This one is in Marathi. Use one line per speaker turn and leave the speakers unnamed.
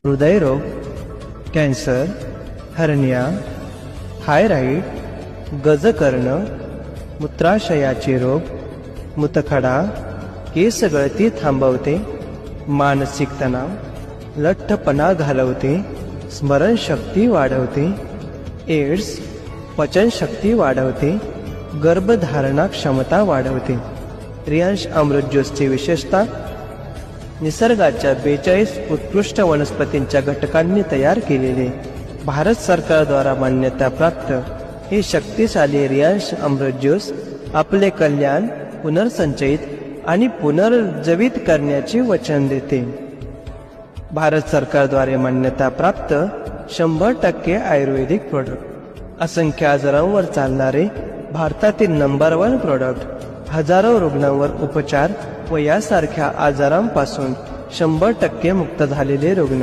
हृदयरोग, कॅन्सर, हर्निया, थायरॉइड, गजकर्ण, मूत्राशयाचे रोग, मूतखडा, केस गळती थांबवते, मानसिक तणाव, लठ्ठपणा घालवते, स्मरणशक्ती वाढवते, एड्स, पचनशक्ती वाढवते, गर्भधारणा क्षमता वाढवते. रियांश अमृत ज्यूसची विशेषता: निसर्गाच्या 42 उत्कृष्ट वनस्पतींच्या घटकांनी तयार केलेले भारत सरकारद्वारा मान्यताप्राप्त हे शक्तिशाली रियांश अमृत ज्यूस आपले कल्याण पुनर्संचयित आणि पुनर्जीवित करण्याचे वचन देते. भारत सरकारद्वारे मान्यताप्राप्त 100% आयुर्वेदिक प्रोडक्ट, असंख्य आजारांवर चालणारे भारतातील नंबर 1 प्रोडक्ट, हजारो रुग्णांवर उपचार व यासारख्या आजारांपासून 100% मुक्त झालेले रुग्ण.